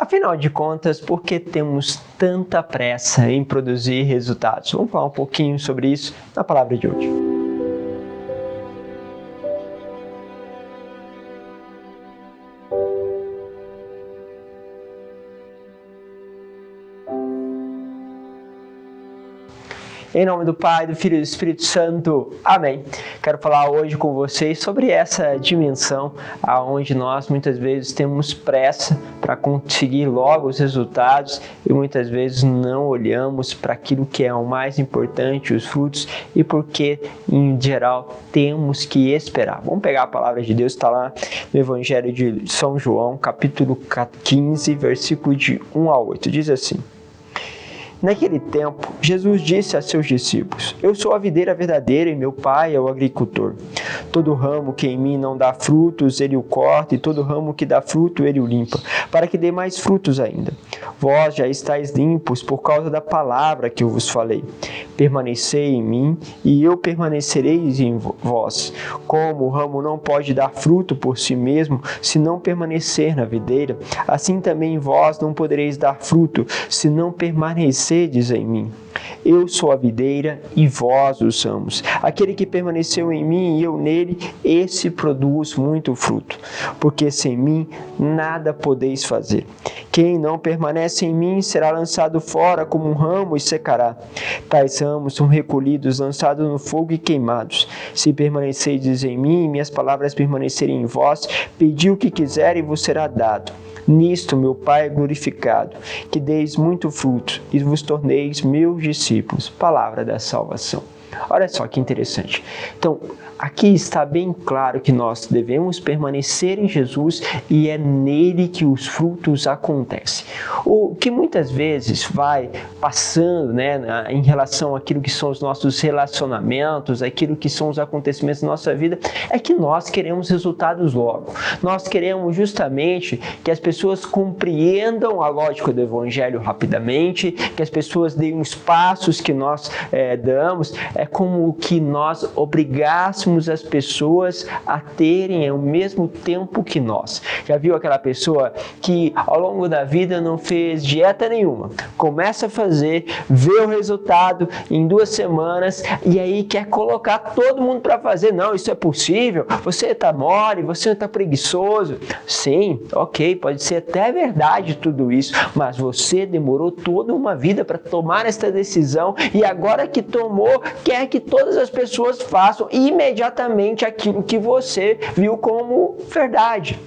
Afinal de contas, por que temos tanta pressa em produzir resultados? Vamos falar um pouquinho sobre isso na palavra de hoje. Em nome do Pai, do Filho e do Espírito Santo. Amém. Quero falar hoje com vocês sobre essa dimensão aonde nós muitas vezes temos pressa para conseguir logo os resultados e muitas vezes não olhamos para aquilo que é o mais importante, os frutos, e porque, em geral, temos que esperar. Vamos pegar a palavra de Deus, está lá no Evangelho de São João, capítulo 15, versículo de 1 a 8. Diz assim: Naquele tempo, Jesus disse a seus discípulos: Eu sou a videira verdadeira e meu Pai é o agricultor. Todo ramo que em mim não dá frutos, ele o corta, e todo ramo que dá fruto, ele o limpa, para que dê mais frutos ainda. Vós já estáis limpos por causa da palavra que eu vos falei. Permanecei em mim, e eu permanecerei em vós. Como o ramo não pode dar fruto por si mesmo, se não permanecer na videira, assim também vós não podereis dar fruto, se não permanecerdes em mim. Eu sou a videira e vós os ramos. Aquele que permaneceu em mim e eu nele, esse produz muito fruto, porque sem mim nada podeis fazer. Quem não permanece em mim será lançado fora como um ramo e secará. Tais ramos são recolhidos, lançados no fogo e queimados. Se permanecerdes em mim e minhas palavras permanecerem em vós, pedi o que quiser e vos será dado. Nisto meu Pai é glorificado, que deis muito fruto e vos torneis meus discípulos. Palavra da salvação. Olha só que interessante. Então, aqui está bem claro que nós devemos permanecer em Jesus e é nele que os frutos acontecem. O que muitas vezes vai passando, em relação àquilo que são os nossos relacionamentos, aquilo que são os acontecimentos da nossa vida, é que nós queremos resultados logo. Nós queremos justamente que as pessoas compreendam a lógica do Evangelho rapidamente, que as pessoas deem os passos que nós damos. É como que nós obrigássemos as pessoas a terem o mesmo tempo que nós. Já viu aquela pessoa que ao longo da vida não fez dieta nenhuma? Começa a fazer, vê o resultado em 2 semanas e aí quer colocar todo mundo para fazer. Não, isso é possível, você está mole, você está preguiçoso. Sim, ok, pode ser até verdade tudo isso, mas você demorou toda uma vida para tomar esta decisão e agora que tomou, quer que todas as pessoas façam imediatamente aquilo que você viu como verdade.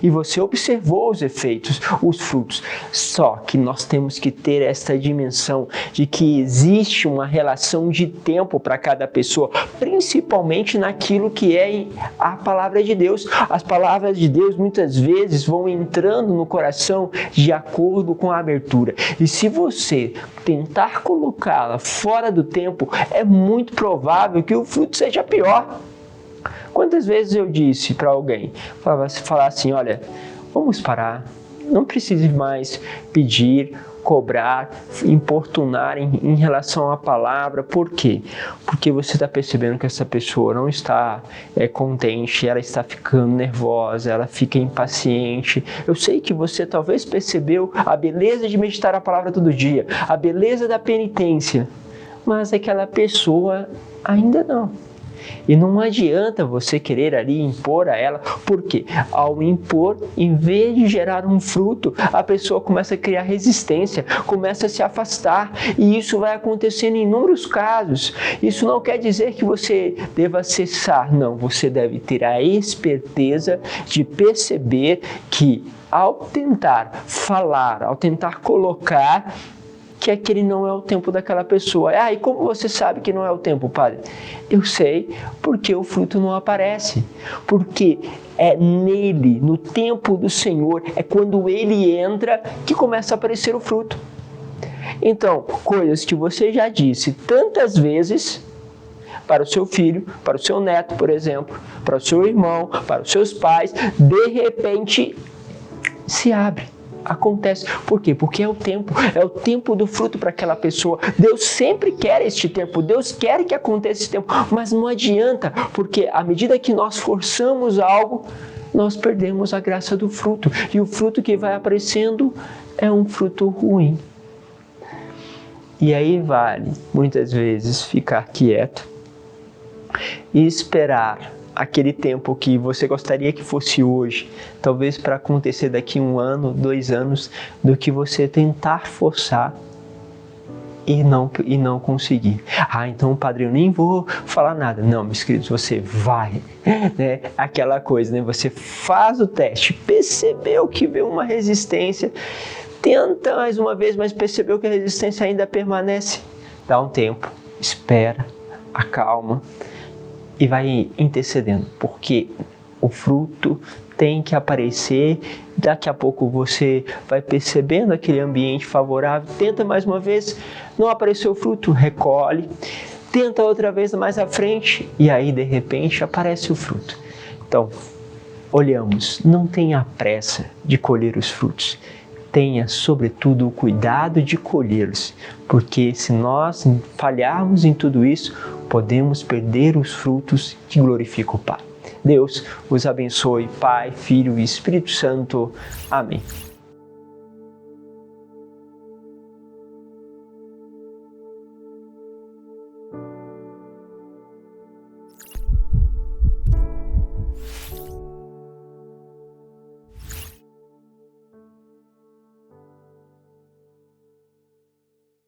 E você observou os efeitos, os frutos. Só que nós temos que ter essa dimensão de que existe uma relação de tempo para cada pessoa, principalmente naquilo que é a palavra de Deus. As palavras de Deus muitas vezes vão entrando no coração de acordo com a abertura. E se você tentar colocá-la fora do tempo, é muito provável que o fruto seja pior. Quantas vezes eu disse para alguém, falar assim, olha, vamos parar, não precisa mais pedir, cobrar, importunar em relação à palavra. Por quê? Porque você está percebendo que essa pessoa não está contente, ela está ficando nervosa, ela fica impaciente. Eu sei que você talvez percebeu a beleza de meditar a palavra todo dia, a beleza da penitência, mas aquela pessoa ainda não. E não adianta você querer ali impor a ela, porque ao impor, em vez de gerar um fruto, a pessoa começa a criar resistência, começa a se afastar, e isso vai acontecendo em inúmeros casos. Isso não quer dizer que você deva cessar, não, você deve ter a esperteza de perceber que ao tentar falar, ao tentar colocar, que aquele não é o tempo daquela pessoa. E como você sabe que não é o tempo, padre? Eu sei porque o fruto não aparece. Porque é nele, no tempo do Senhor, é quando ele entra que começa a aparecer o fruto. Então, coisas que você já disse tantas vezes para o seu filho, para o seu neto, por exemplo, para o seu irmão, para os seus pais, de repente se abre. Acontece. Por quê? Porque é o tempo do fruto para aquela pessoa. Deus sempre quer este tempo, Deus quer que aconteça esse tempo, mas não adianta, porque à medida que nós forçamos algo, nós perdemos a graça do fruto. E o fruto que vai aparecendo é um fruto ruim. E aí vale, muitas vezes, ficar quieto e esperar aquele tempo que você gostaria que fosse hoje, talvez para acontecer daqui 1 ano, 2 anos, do que você tentar forçar e não conseguir. Então, padre, eu nem vou falar nada. Não, meus queridos, você vai. Né? Aquela coisa, né? Você faz o teste, percebeu que veio uma resistência, tenta mais uma vez, mas percebeu que a resistência ainda permanece. Dá um tempo, espera, acalma e vai intercedendo, porque o fruto tem que aparecer. Daqui a pouco você vai percebendo aquele ambiente favorável, tenta mais uma vez, não apareceu o fruto, recolhe, tenta outra vez mais à frente e aí de repente aparece o fruto. Então, olhamos, não tenha pressa de colher os frutos, tenha sobretudo o cuidado de colhê-los, porque se nós falharmos em tudo isso, podemos perder os frutos que glorificam o Pai. Deus os abençoe, Pai, Filho e Espírito Santo. Amém.